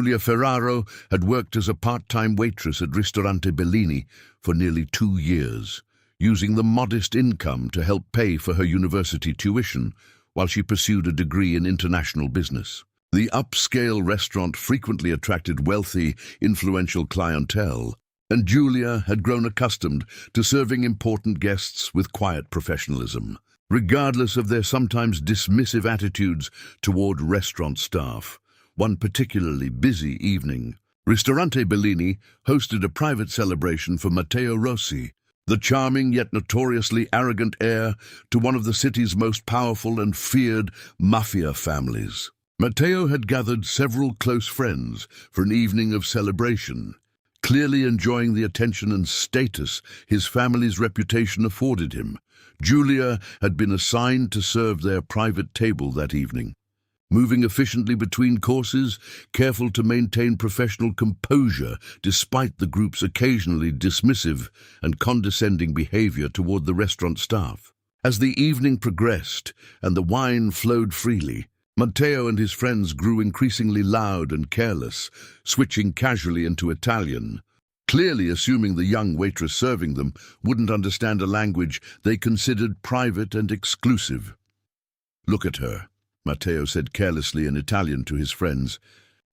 Giulia Ferraro had worked as a part-time waitress at Ristorante Bellini for nearly 2 years, using the modest income to help pay for her university tuition while she pursued a degree in international business. The upscale restaurant frequently attracted wealthy, influential clientele, and Giulia had grown accustomed to serving important guests with quiet professionalism, regardless of their sometimes dismissive attitudes toward restaurant staff. One particularly busy evening, Ristorante Bellini hosted a private celebration for Matteo Rossi, the charming yet notoriously arrogant heir to one of the city's most powerful and feared Mafia families. Matteo had gathered several close friends for an evening of celebration, clearly enjoying the attention and status his family's reputation afforded him. Giulia had been assigned to serve their private table that evening, moving efficiently between courses, careful to maintain professional composure despite the group's occasionally dismissive and condescending behavior toward the restaurant staff. As the evening progressed and the wine flowed freely, Matteo and his friends grew increasingly loud and careless, switching casually into Italian, clearly assuming the young waitress serving them wouldn't understand a language they considered private and exclusive. "Look at her," Matteo said carelessly in Italian to his friends,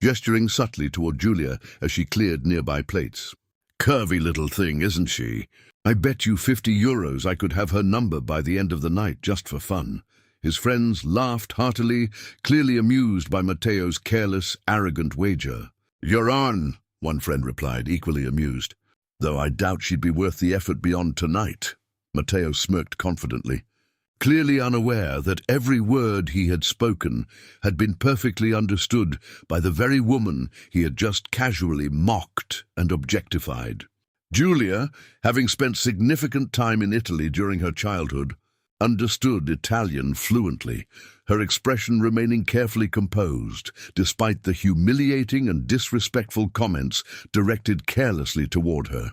gesturing subtly toward Giulia as she cleared nearby plates. "Curvy little thing, isn't she? I bet you 50 euros I could have her number by the end of the night just for fun." His friends laughed heartily, clearly amused by Matteo's careless, arrogant wager. "You're on," one friend replied, equally amused. "Though I doubt she'd be worth the effort beyond tonight." Matteo smirked confidently, clearly unaware that every word he had spoken had been perfectly understood by the very woman he had just casually mocked and objectified. Giulia, having spent significant time in Italy during her childhood, understood Italian fluently, her expression remaining carefully composed, despite the humiliating and disrespectful comments directed carelessly toward her.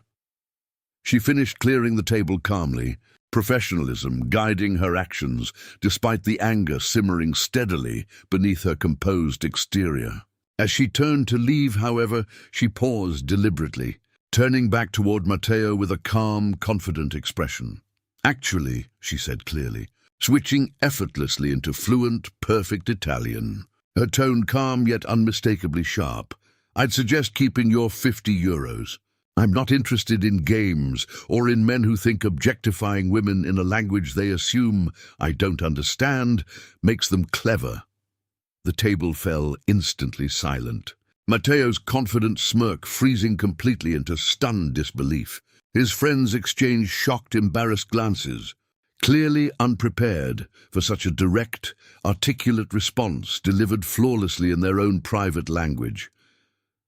She finished clearing the table calmly, professionalism guiding her actions, despite the anger simmering steadily beneath her composed exterior. As she turned to leave, however, she paused deliberately, turning back toward Matteo with a calm, confident expression. "Actually," she said clearly, switching effortlessly into fluent, perfect Italian, her tone calm yet unmistakably sharp, "I'd suggest keeping your 50 euros. I'm not interested in games or in men who think objectifying women in a language they assume I don't understand makes them clever." The table fell instantly silent, Matteo's confident smirk freezing completely into stunned disbelief. His friends exchanged shocked, embarrassed glances, clearly unprepared for such a direct, articulate response delivered flawlessly in their own private language.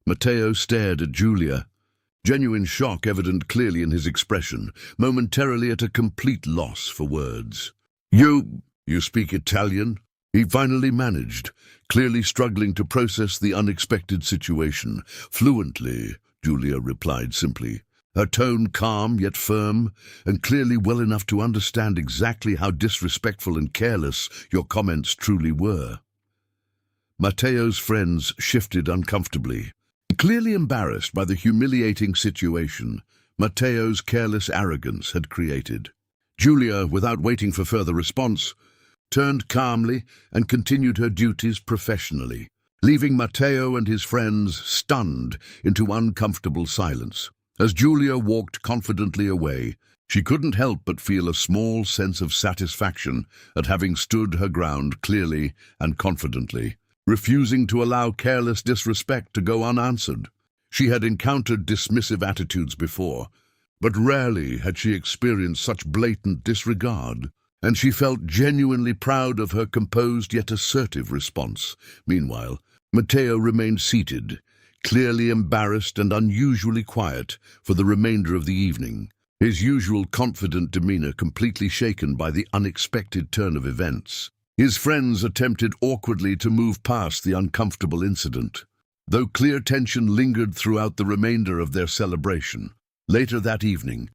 Matteo stared at Giulia, genuine shock evident clearly in his expression, momentarily at a complete loss for words. You speak Italian?" he finally managed, clearly struggling to process the unexpected situation. "Fluently," Giulia replied simply, her tone calm yet firm, and clearly well enough to understand exactly how disrespectful and careless your comments truly were. Matteo's friends shifted uncomfortably, clearly embarrassed by the humiliating situation Matteo's careless arrogance had created. Giulia, without waiting for further response, turned calmly and continued her duties professionally, leaving Matteo and his friends stunned into uncomfortable silence. As Giulia walked confidently away, she couldn't help but feel a small sense of satisfaction at having stood her ground clearly and confidently, refusing to allow careless disrespect to go unanswered. She had encountered dismissive attitudes before, but rarely had she experienced such blatant disregard, and she felt genuinely proud of her composed yet assertive response. Meanwhile, Matteo remained seated, clearly embarrassed and unusually quiet for the remainder of the evening, his usual confident demeanor completely shaken by the unexpected turn of events. His friends attempted awkwardly to move past the uncomfortable incident, though clear tension lingered throughout the remainder of their celebration. Later that evening,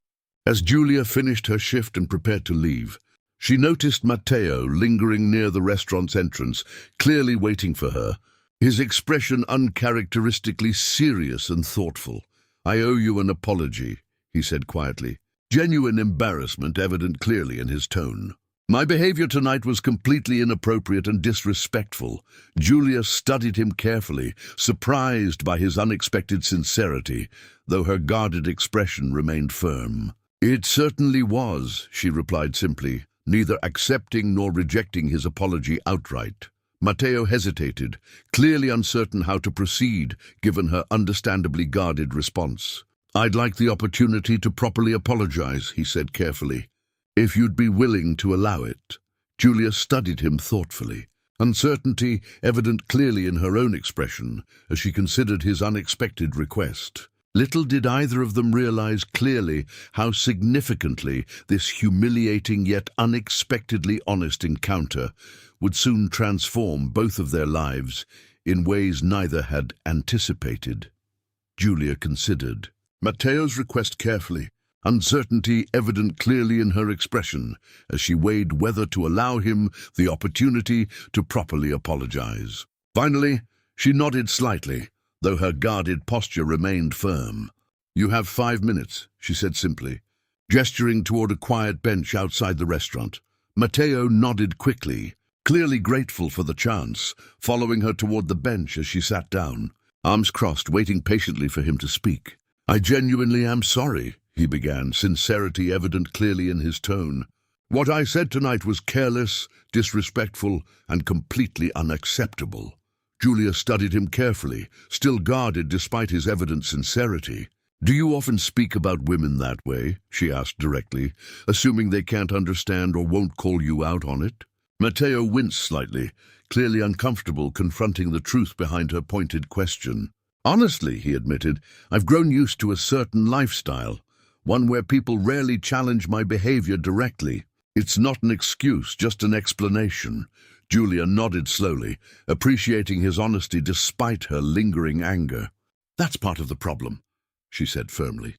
as Giulia finished her shift and prepared to leave, she noticed Matteo lingering near the restaurant's entrance, clearly waiting for her, his expression uncharacteristically serious and thoughtful. "I owe you an apology," he said quietly, genuine embarrassment evident clearly in his tone. "My behavior tonight was completely inappropriate and disrespectful." Julia studied him carefully, surprised by his unexpected sincerity, though her guarded expression remained firm. "It certainly was," she replied simply, neither accepting nor rejecting his apology outright. Matteo hesitated, clearly uncertain how to proceed, given her understandably guarded response. "I'd like the opportunity to properly apologize," he said carefully, "if you'd be willing to allow it." Julia studied him thoughtfully, uncertainty evident clearly in her own expression as she considered his unexpected request. Little did either of them realize clearly how significantly this humiliating yet unexpectedly honest encounter would soon transform both of their lives in ways neither had anticipated. Julia considered Matteo's request carefully, uncertainty evident clearly in her expression as she weighed whether to allow him the opportunity to properly apologize. Finally, she nodded slightly, though her guarded posture remained firm. "You have 5 minutes," she said simply, gesturing toward a quiet bench outside the restaurant. Matteo nodded quickly, clearly grateful for the chance, following her toward the bench as she sat down, arms crossed, waiting patiently for him to speak. "I genuinely am sorry," he began, sincerity evident clearly in his tone. "What I said tonight was careless, disrespectful, and completely unacceptable." Julia studied him carefully, still guarded despite his evident sincerity. "Do you often speak about women that way?" she asked directly, assuming they can't understand or won't call you out on it. Matteo winced slightly, clearly uncomfortable confronting the truth behind her pointed question. "Honestly," he admitted, "I've grown used to a certain lifestyle, one where people rarely challenge my behavior directly. It's not an excuse, just an explanation." Julia nodded slowly, appreciating his honesty despite her lingering anger. "That's part of the problem," she said firmly.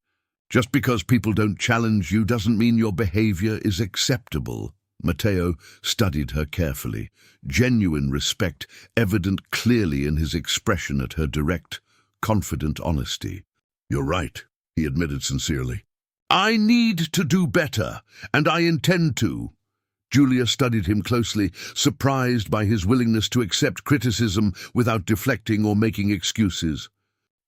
"Just because people don't challenge you doesn't mean your behavior is acceptable." Matteo studied her carefully, genuine respect evident clearly in his expression at her direct, confident honesty. "You're right," he admitted sincerely. "I need to do better, and I intend to." Julia studied him closely, surprised by his willingness to accept criticism without deflecting or making excuses.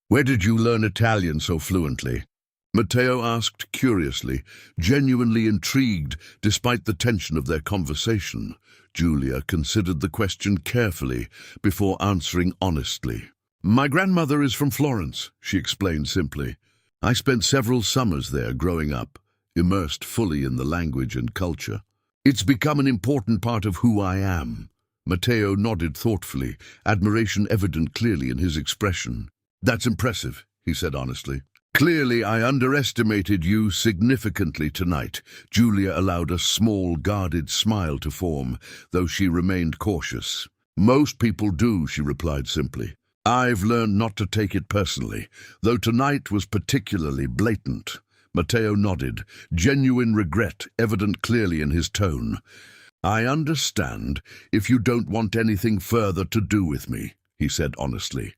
"Where did you learn Italian so fluently?" Matteo asked curiously, genuinely intrigued despite the tension of their conversation. Julia considered the question carefully before answering honestly. "My grandmother is from Florence," she explained simply. "I spent several summers there growing up, immersed fully in the language and culture. It's become an important part of who I am." Matteo nodded thoughtfully, admiration evident clearly in his expression. "That's impressive," he said honestly. "Clearly, I underestimated you significantly tonight." Julia allowed a small, guarded smile to form, though she remained cautious. "Most people do," she replied simply. "I've learned not to take it personally, though tonight was particularly blatant." Matteo nodded, genuine regret evident clearly in his tone. "I understand if you don't want anything further to do with me," he said honestly.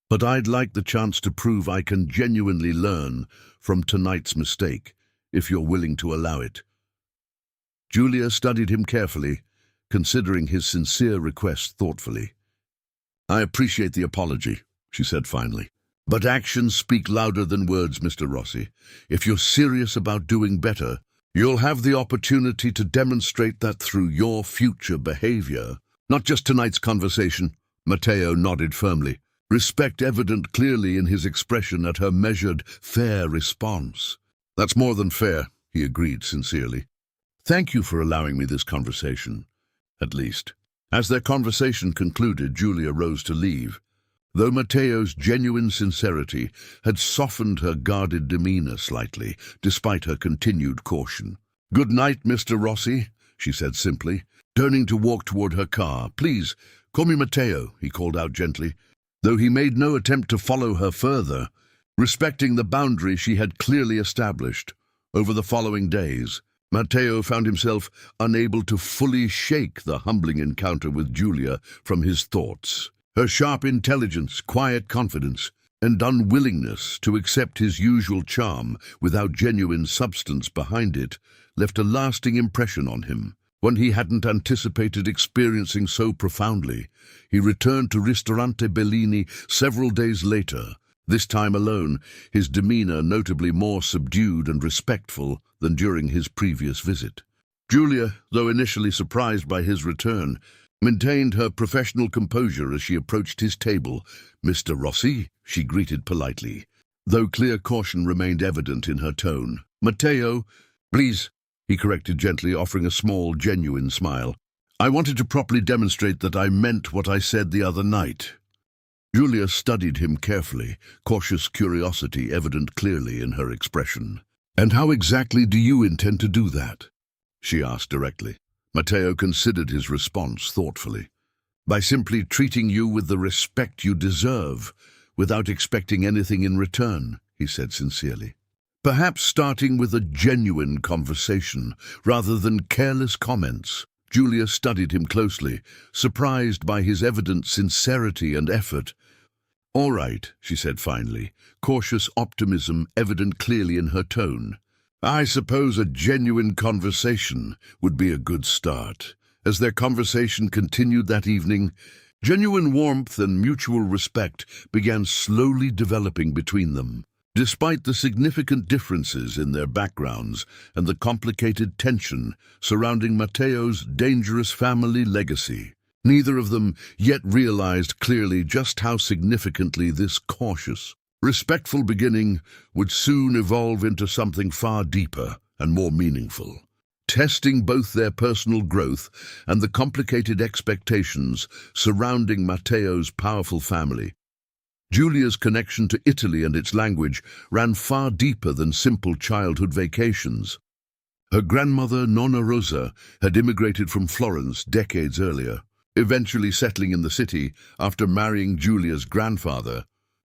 "But I'd like the chance to prove I can genuinely learn from tonight's mistake, if you're willing to allow it." Julia studied him carefully, considering his sincere request thoughtfully. "I appreciate the apology," she said finally. "But actions speak louder than words, Mr. Rossi. If you're serious about doing better, you'll have the opportunity to demonstrate that through your future behavior. Not just tonight's conversation." Matteo nodded firmly, respect evident clearly in his expression at her measured, fair response. "That's more than fair," he agreed sincerely. "Thank you for allowing me this conversation, at least." As their conversation concluded, Julia rose to leave, though Matteo's genuine sincerity had softened her guarded demeanor slightly, despite her continued caution. "Good night, Mr. Rossi," she said simply, turning to walk toward her car. "Please, call me Matteo," he called out gently, though he made no attempt to follow her further, respecting the boundary she had clearly established. Over the following days, Matteo found himself unable to fully shake the humbling encounter with Julia from his thoughts. Her sharp intelligence, quiet confidence, and unwillingness to accept his usual charm without genuine substance behind it left a lasting impression on him. One he hadn't anticipated experiencing so profoundly, he returned to Ristorante Bellini several days later, this time alone, his demeanor notably more subdued and respectful than during his previous visit. Julia, though initially surprised by his return, maintained her professional composure as she approached his table. "Mr. Rossi," she greeted politely, though clear caution remained evident in her tone. "Matteo, please," he corrected gently, offering a small, genuine smile. "I wanted to properly demonstrate that I meant what I said the other night." Julia studied him carefully, cautious curiosity evident clearly in her expression. "And how exactly do you intend to do that?" she asked directly. Matteo considered his response thoughtfully. "By simply treating you with the respect you deserve, without expecting anything in return," he said sincerely. "Perhaps starting with a genuine conversation, rather than careless comments." Julia studied him closely, surprised by his evident sincerity and effort. "All right," she said finally, cautious optimism evident clearly in her tone. "I suppose a genuine conversation would be a good start." As their conversation continued that evening, genuine warmth and mutual respect began slowly developing between them. Despite the significant differences in their backgrounds and the complicated tension surrounding Matteo's dangerous family legacy, neither of them yet realized clearly just how significantly this cautious, respectful beginning would soon evolve into something far deeper and more meaningful, testing both their personal growth and the complicated expectations surrounding Matteo's powerful family. Julia's connection to Italy and its language ran far deeper than simple childhood vacations. Her grandmother, Nonna Rosa, had immigrated from Florence decades earlier, eventually settling in the city after marrying Julia's grandfather,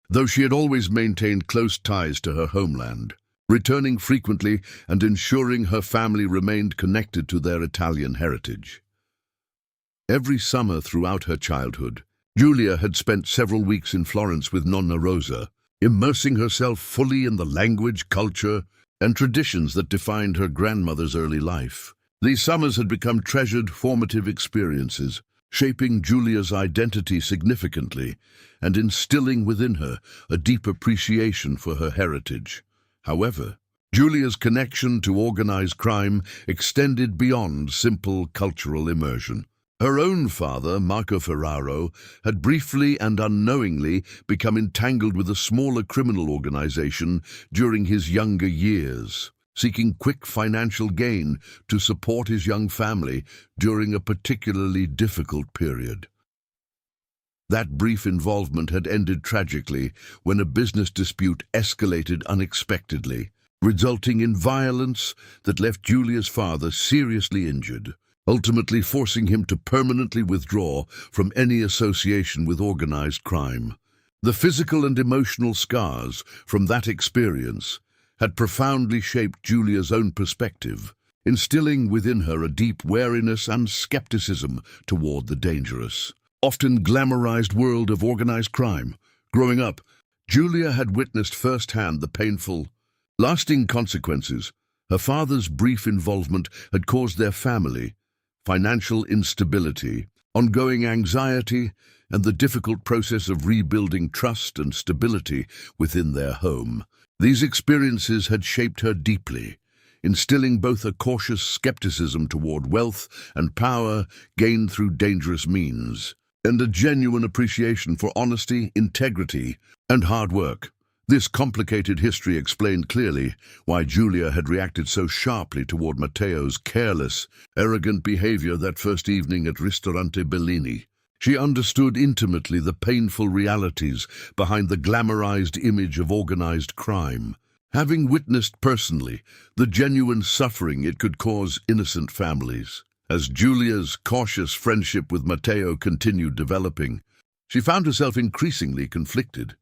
though she had always maintained close ties to her homeland, returning frequently and ensuring her family remained connected to their Italian heritage. Every summer throughout her childhood, Julia had spent several weeks in Florence with Nonna Rosa, immersing herself fully in the language, culture, and traditions that defined her grandmother's early life. These summers had become treasured, formative experiences, shaping Julia's identity significantly and instilling within her a deep appreciation for her heritage. However, Julia's connection to organized crime extended beyond simple cultural immersion. Her own father, Marco Ferraro, had briefly and unknowingly become entangled with a smaller criminal organization during his younger years, seeking quick financial gain to support his young family during a particularly difficult period. That brief involvement had ended tragically when a business dispute escalated unexpectedly, resulting in violence that left Julia's father seriously injured, ultimately forcing him to permanently withdraw from any association with organized crime. The physical and emotional scars from that experience had profoundly shaped Julia's own perspective, instilling within her a deep wariness and skepticism toward the dangerous, often glamorized world of organized crime. Growing up, Julia had witnessed firsthand the painful, lasting consequences her father's brief involvement had caused their family: financial instability, ongoing anxiety, and the difficult process of rebuilding trust and stability within their home. These experiences had shaped her deeply, instilling both a cautious skepticism toward wealth and power gained through dangerous means, and a genuine appreciation for honesty, integrity, and hard work. This complicated history explained clearly why Julia had reacted so sharply toward Matteo's careless, arrogant behavior that first evening at Ristorante Bellini. She understood intimately the painful realities behind the glamorized image of organized crime, having witnessed personally the genuine suffering it could cause innocent families. As Julia's cautious friendship with Matteo continued developing, she found herself increasingly conflicted,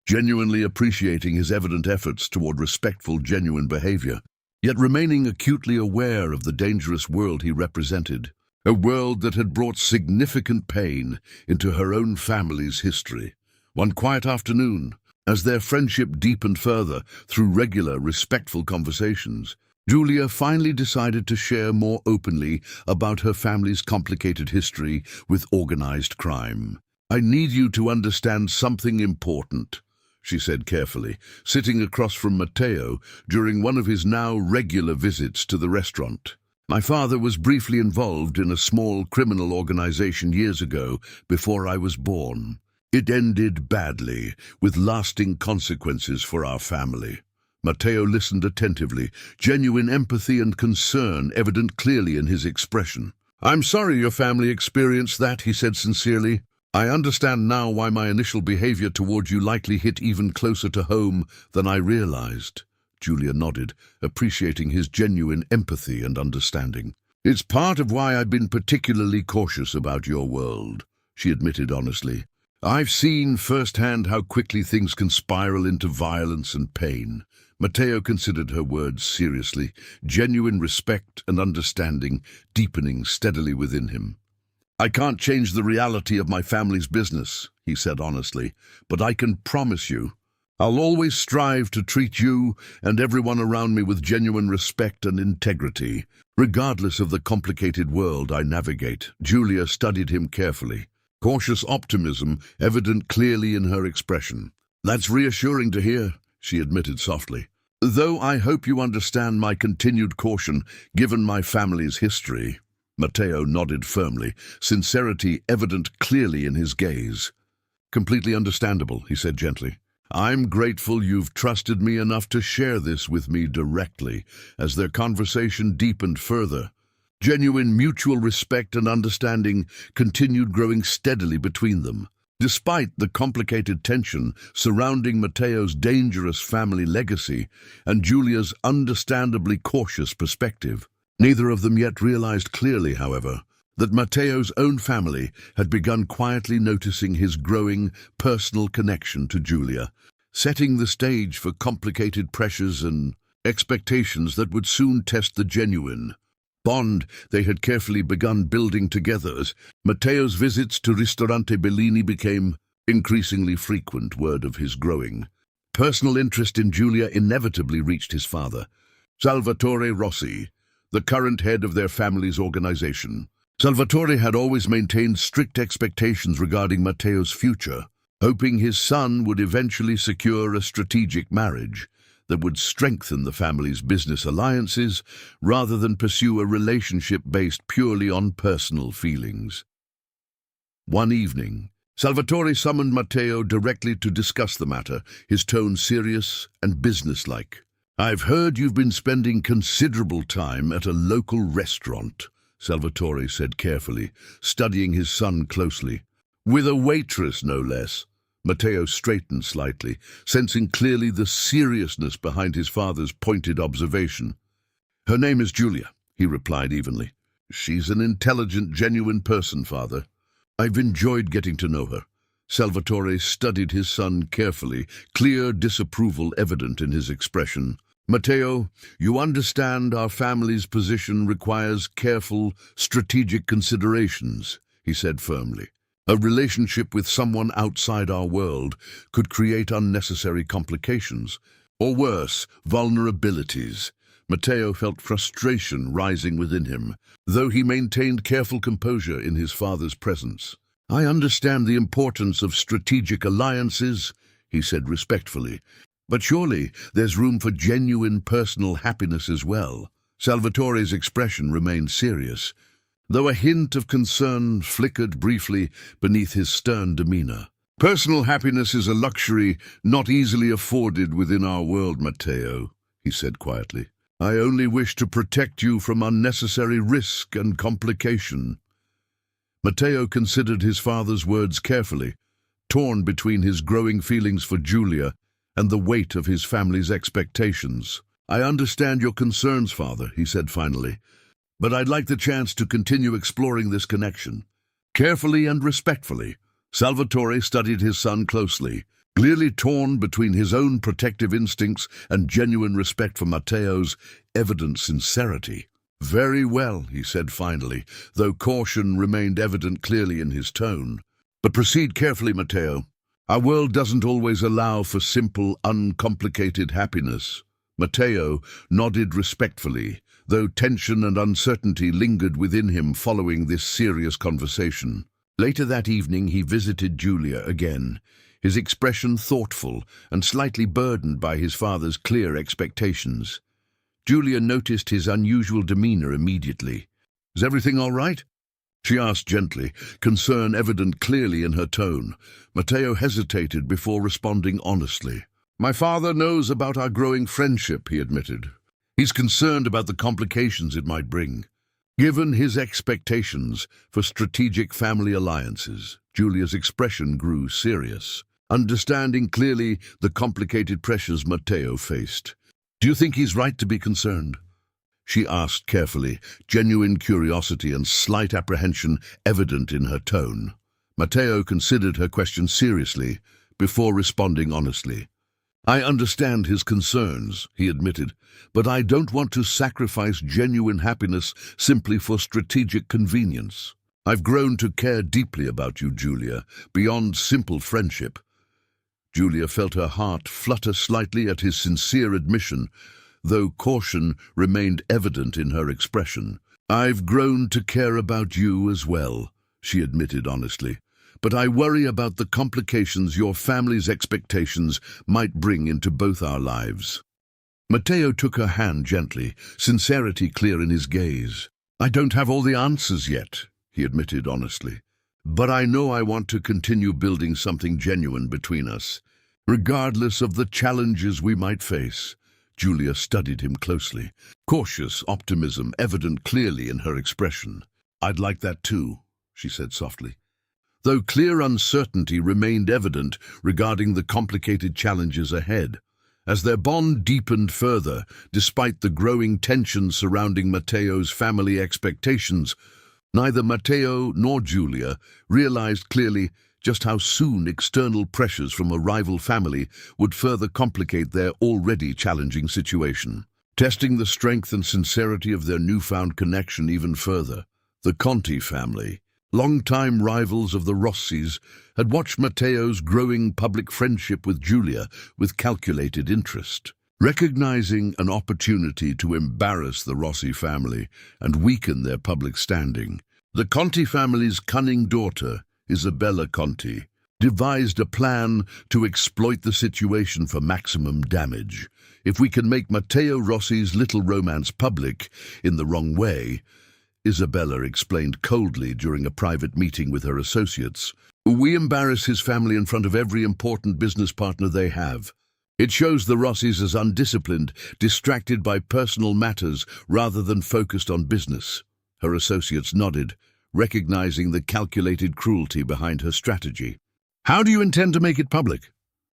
genuinely appreciating his evident efforts toward respectful, genuine behavior, yet remaining acutely aware of the dangerous world he represented. a world that had brought significant pain into her own family's history. One quiet afternoon, as their friendship deepened further through regular, respectful conversations, Julia finally decided to share more openly about her family's complicated history with organized crime. "I need you to understand something important," she said carefully, sitting across from Matteo during one of his now regular visits to the restaurant. "My father was briefly involved in a small criminal organization years ago, before I was born. It ended badly, with lasting consequences for our family." Matteo listened attentively, genuine empathy and concern evident clearly in his expression. "I'm sorry your family experienced that," he said sincerely. "I understand now why my initial behavior toward you likely hit even closer to home than I realized." Julia nodded, appreciating his genuine empathy and understanding. "It's part of why I've been particularly cautious about your world," she admitted honestly. "I've seen firsthand how quickly things can spiral into violence and pain." Matteo considered her words seriously, genuine respect and understanding deepening steadily within him. "I can't change the reality of my family's business," he said honestly, "but I can promise you, I'll always strive to treat you and everyone around me with genuine respect and integrity, regardless of the complicated world I navigate." Julia studied him carefully, cautious optimism evident clearly in her expression. "That's reassuring to hear," she admitted softly. "Though I hope you understand my continued caution given my family's history." Matteo nodded firmly, sincerity evident clearly in his gaze. "Completely understandable," he said gently. "I'm grateful you've trusted me enough to share this with me directly." As their conversation deepened further, genuine mutual respect and understanding continued growing steadily between them. Despite the complicated tension surrounding Matteo's dangerous family legacy and Julia's understandably cautious perspective, neither of them yet realized clearly, however, that Matteo's own family had begun quietly noticing his growing personal connection to Julia, setting the stage for complicated pressures and expectations that would soon test the genuine bond they had carefully begun building together. As Matteo's visits to Ristorante Bellini became increasingly frequent, word of his growing personal interest in Julia inevitably reached his father, Salvatore Rossi, the current head of their family's organization. Salvatore had always maintained strict expectations regarding Matteo's future, hoping his son would eventually secure a strategic marriage that would strengthen the family's business alliances rather than pursue a relationship based purely on personal feelings. One evening, Salvatore summoned Matteo directly to discuss the matter, his tone serious and businesslike. "I've heard you've been spending considerable time at a local restaurant," Salvatore said carefully, studying his son closely. "With a waitress, no less." Matteo straightened slightly, sensing clearly the seriousness behind his father's pointed observation. "Her name is Julia," he replied evenly. "She's an intelligent, genuine person, father. I've enjoyed getting to know her." Salvatore studied his son carefully, clear disapproval evident in his expression. "Matteo, you understand our family's position requires careful, strategic considerations," he said firmly. "A relationship with someone outside our world could create unnecessary complications, or worse, vulnerabilities." Matteo felt frustration rising within him, though he maintained careful composure in his father's presence. "I understand the importance of strategic alliances," he said respectfully, "but surely there's room for genuine personal happiness as well." Salvatore's expression remained serious, though a hint of concern flickered briefly beneath his stern demeanor. "Personal happiness is a luxury not easily afforded within our world, Matteo," he said quietly. "I only wish to protect you from unnecessary risk and complication." Matteo considered his father's words carefully, torn between his growing feelings for Julia and the weight of his family's expectations. "I understand your concerns, father," he said finally, "but I'd like the chance to continue exploring this connection." Carefully and respectfully, Salvatore studied his son closely, clearly torn between his own protective instincts and genuine respect for Matteo's evident sincerity. Very well, he said finally, though caution remained evident clearly in his tone. But proceed carefully, Matteo. Our world doesn't always allow for simple, uncomplicated happiness. Matteo nodded respectfully, though tension and uncertainty lingered within him following this serious conversation. Later that evening he visited Julia again, his expression thoughtful and slightly burdened by his father's clear expectations. Julia noticed his unusual demeanor immediately. "Is everything all right?" she asked gently, concern evident clearly in her tone. Matteo hesitated before responding honestly. "My father knows about our growing friendship," he admitted. "He's concerned about the complications it might bring." Given his expectations for strategic family alliances, Julia's expression grew serious, understanding clearly the complicated pressures Matteo faced. "Do you think he's right to be concerned?" she asked carefully, genuine curiosity and slight apprehension evident in her tone. Matteo considered her question seriously before responding honestly. "I understand his concerns," he admitted, "but I don't want to sacrifice genuine happiness simply for strategic convenience. I've grown to care deeply about you, Julia, beyond simple friendship." Julia felt her heart flutter slightly at his sincere admission, though caution remained evident in her expression. "I've grown to care about you as well," she admitted honestly, "but I worry about the complications your family's expectations might bring into both our lives." Matteo took her hand gently, sincerity clear in his gaze. "I don't have all the answers yet," he admitted honestly, "but I know I want to continue building something genuine between us, regardless of the challenges we might face." Julia studied him closely, cautious optimism evident clearly in her expression. "I'd like that too," she said softly, though clear uncertainty remained evident regarding the complicated challenges ahead. As their bond deepened further, despite the growing tension surrounding Matteo's family expectations, neither Matteo nor Julia realized clearly just how soon external pressures from a rival family would further complicate their already challenging situation. Testing the strength and sincerity of their newfound connection even further, the Conti family, longtime rivals of the Rossis, had watched Matteo's growing public friendship with Julia with calculated interest. Recognizing an opportunity to embarrass the Rossi family and weaken their public standing, the Conti family's cunning daughter, Isabella Conti, devised a plan to exploit the situation for maximum damage. "If we can make Matteo Rossi's little romance public in the wrong way," Isabella explained coldly during a private meeting with her associates, "we embarrass his family in front of every important business partner they have. It shows the Rossis as undisciplined, distracted by personal matters rather than focused on business." Her associates nodded, recognizing the calculated cruelty behind her strategy. "How do you intend to make it public?"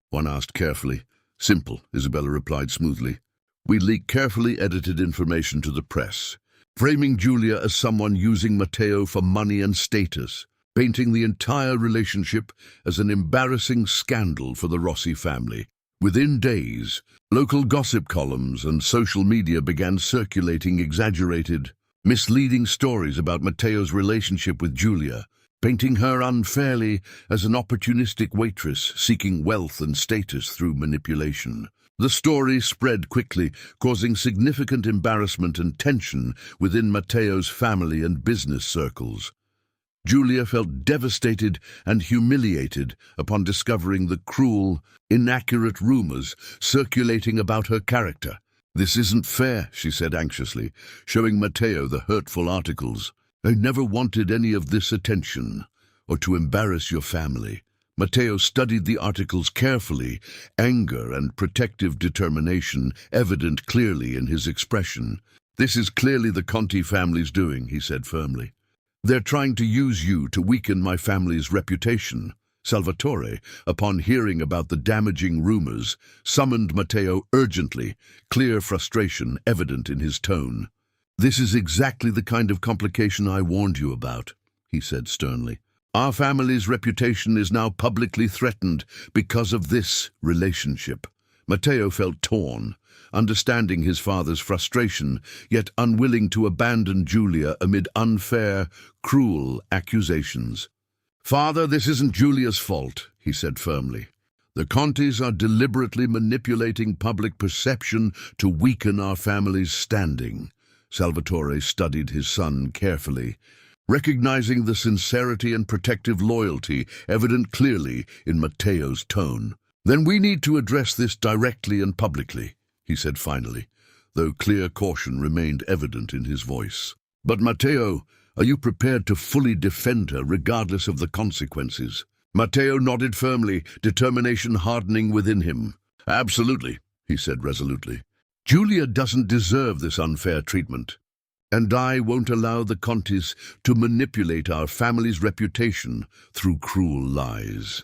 one asked carefully. "Simple," Isabella replied smoothly. "We leak carefully edited information to the press, framing Julia as someone using Matteo for money and status, painting the entire relationship as an embarrassing scandal for the Rossi family." Within days, local gossip columns and social media began circulating exaggerated, misleading stories about Matteo's relationship with Julia, painting her unfairly as an opportunistic waitress seeking wealth and status through manipulation. The story spread quickly, causing significant embarrassment and tension within Matteo's family and business circles. Julia felt devastated and humiliated upon discovering the cruel, inaccurate rumors circulating about her character. "This isn't fair," she said anxiously, showing Matteo the hurtful articles. "I never wanted any of this attention, or to embarrass your family." Matteo studied the articles carefully, anger and protective determination evident clearly in his expression. "This is clearly the Conti family's doing," he said firmly. "They're trying to use you to weaken my family's reputation." Salvatore, upon hearing about the damaging rumors, summoned Matteo urgently, clear frustration evident in his tone. "This is exactly the kind of complication I warned you about," he said sternly. "Our family's reputation is now publicly threatened because of this relationship. Matteo felt torn, understanding his father's frustration, yet unwilling to abandon Giulia amid unfair, cruel accusations. "Father, this isn't Giulia's fault," he said firmly. "The Contis are deliberately manipulating public perception to weaken our family's standing." Salvatore studied his son carefully, recognizing the sincerity and protective loyalty evident clearly in Matteo's tone. "Then we need to address this directly and publicly," he said finally, though clear caution remained evident in his voice. "But Matteo, are you prepared to fully defend her regardless of the consequences?" Matteo nodded firmly, determination hardening within him. "Absolutely," he said resolutely. "Giulia doesn't deserve this unfair treatment, and I won't allow the Contis to manipulate our family's reputation through cruel lies."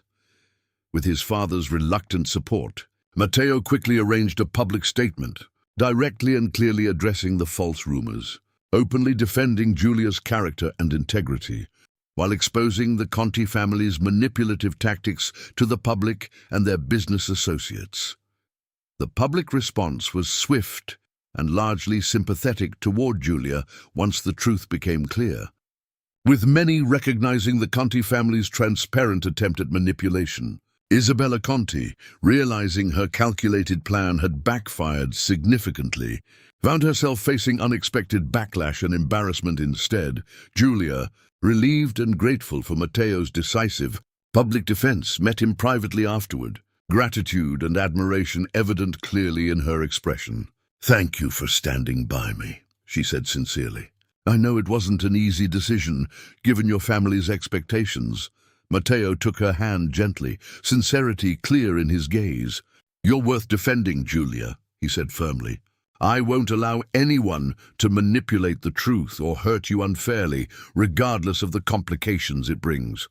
With his father's reluctant support, Matteo quickly arranged a public statement, directly and clearly addressing the false rumors, openly defending Giulia's character and integrity, while exposing the Conti family's manipulative tactics to the public and their business associates. The public response was swift and largely sympathetic toward Giulia once the truth became clear, with many recognizing the Conti family's transparent attempt at manipulation. Isabella Conti, realizing her calculated plan had backfired significantly, found herself facing unexpected backlash and embarrassment instead. Giulia, relieved and grateful for Matteo's decisive public defense, met him privately afterward, gratitude and admiration evident clearly in her expression. "Thank you for standing by me," she said sincerely. "I know it wasn't an easy decision, given your family's expectations." Matteo took her hand gently, sincerity clear in his gaze. "You're worth defending, Giulia," he said firmly. "I won't allow anyone to manipulate the truth or hurt you unfairly, regardless of the complications it brings."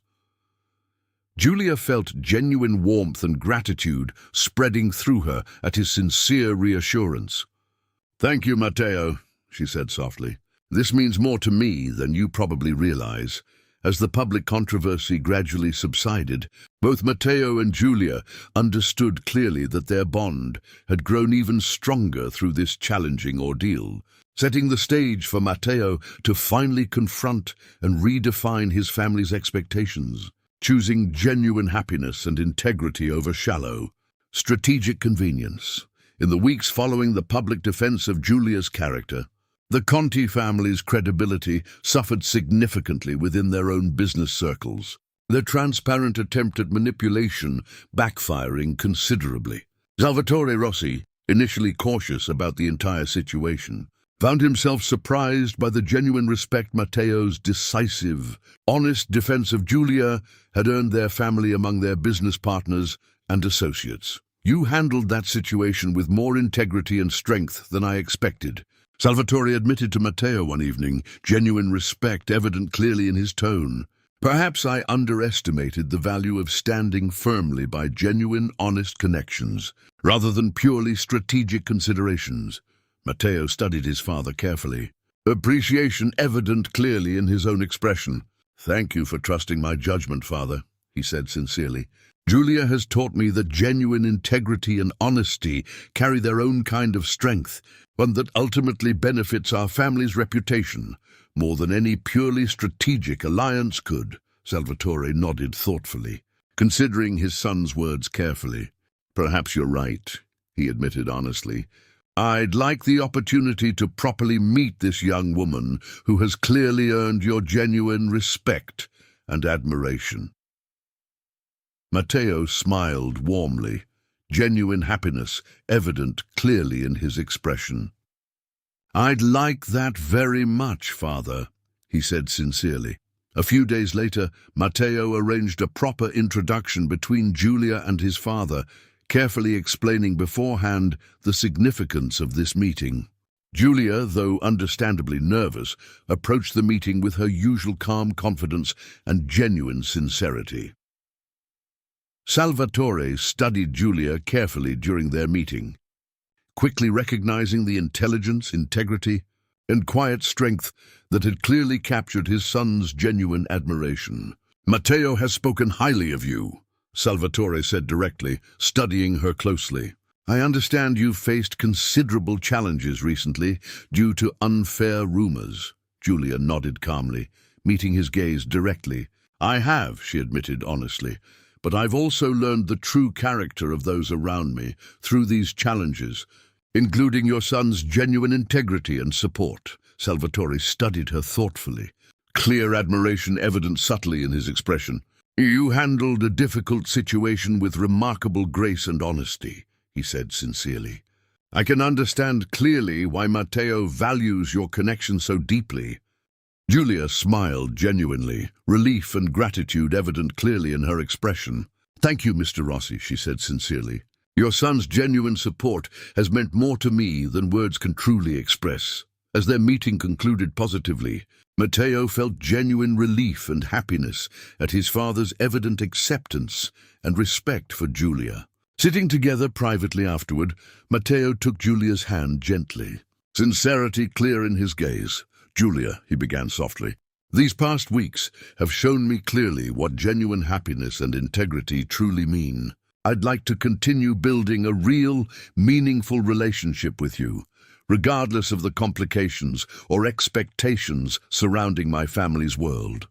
Giulia felt genuine warmth and gratitude spreading through her at his sincere reassurance. "Thank you, Matteo," she said softly. "This means more to me than you probably realize." As the public controversy gradually subsided, both Matteo and Giulia understood clearly that their bond had grown even stronger through this challenging ordeal, setting the stage for Matteo to finally confront and redefine his family's expectations, choosing genuine happiness and integrity over shallow, strategic convenience. In the weeks following the public defense of Giulia's character, the Conti family's credibility suffered significantly within their own business circles, their transparent attempt at manipulation backfiring considerably. Salvatore Rossi, initially cautious about the entire situation, found himself surprised by the genuine respect Matteo's decisive, honest defense of Giulia had earned their family among their business partners and associates. "You handled that situation with more integrity and strength than I expected," Salvatore admitted to Matteo one evening, genuine respect evident clearly in his tone. "Perhaps I underestimated the value of standing firmly by genuine, honest connections, rather than purely strategic considerations." Matteo studied his father carefully, appreciation evident clearly in his own expression. "Thank you for trusting my judgment, father," he said sincerely. "Giulia has taught me that genuine integrity and honesty carry their own kind of strength, one that ultimately benefits our family's reputation more than any purely strategic alliance could." Salvatore nodded thoughtfully, considering his son's words carefully. "Perhaps you're right," he admitted honestly. "I'd like the opportunity to properly meet this young woman who has clearly earned your genuine respect and admiration." Matteo smiled warmly, genuine happiness evident clearly in his expression. "I'd like that very much, father," he said sincerely. A few days later, Matteo arranged a proper introduction between Giulia and his father, carefully explaining beforehand the significance of this meeting. Giulia, though understandably nervous, approached the meeting with her usual calm confidence and genuine sincerity. Salvatore studied Giulia carefully during their meeting, quickly recognizing the intelligence, integrity, and quiet strength that had clearly captured his son's genuine admiration. "Matteo has spoken highly of you," Salvatore said directly, studying her closely. I understand you've faced considerable challenges recently due to unfair rumors. Julia nodded calmly, meeting his gaze directly. I have, she admitted honestly, but I've also learned the true character of those around me through these challenges, including your son's genuine integrity and support. Salvatore studied her thoughtfully, clear admiration evident subtly in his expression. You handled a difficult situation with remarkable grace and honesty, he said sincerely. I can understand clearly why Matteo values your connection so deeply. Julia smiled genuinely, relief and gratitude evident clearly in her expression. Thank you, Mr. Rossi, she said sincerely. Your son's genuine support has meant more to me than words can truly express. As their meeting concluded positively, Matteo felt genuine relief and happiness at his father's evident acceptance and respect for Julia. Sitting together privately afterward, Matteo took Julia's hand gently, sincerity clear in his gaze. Julia, he began softly, these past weeks have shown me clearly what genuine happiness and integrity truly mean. I'd like to continue building a real, meaningful relationship with you, regardless of the complications or expectations surrounding my family's world.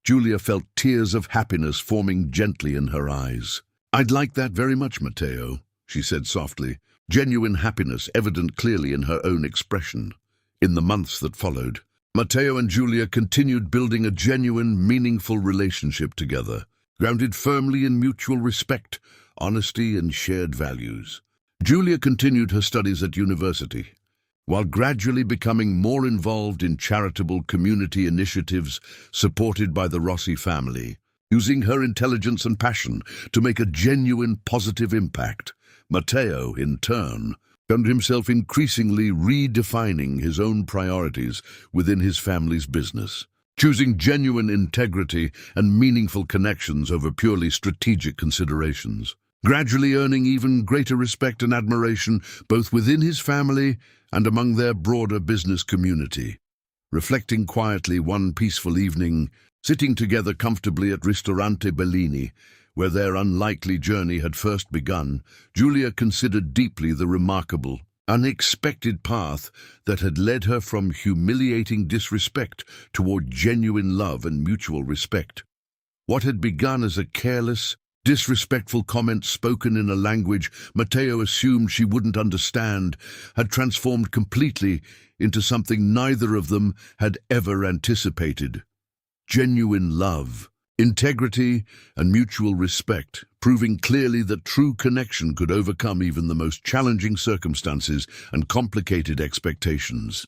Julia felt tears of happiness forming gently in her eyes. I'd like that very much, Matteo, she said softly, genuine happiness evident clearly in her own expression. In the months that followed, Matteo and Julia continued building a genuine, meaningful relationship together, grounded firmly in mutual respect, honesty, and shared values. Julia continued her studies at university, while gradually becoming more involved in charitable community initiatives supported by the Rossi family, using her intelligence and passion to make a genuine positive impact. Matteo, in turn, found himself increasingly redefining his own priorities within his family's business, choosing genuine integrity and meaningful connections over purely strategic considerations, gradually earning even greater respect and admiration both within his family and among their broader business community. Reflecting quietly one peaceful evening, sitting together comfortably at Ristorante Bellini, where their unlikely journey had first begun, Julia considered deeply the remarkable, unexpected path that had led her from humiliating disrespect toward genuine love and mutual respect. What had begun as a careless, disrespectful comment spoken in a language Matteo assumed she wouldn't understand had transformed completely into something neither of them had ever anticipated. Genuine love, integrity, and mutual respect, proving clearly that true connection could overcome even the most challenging circumstances and complicated expectations.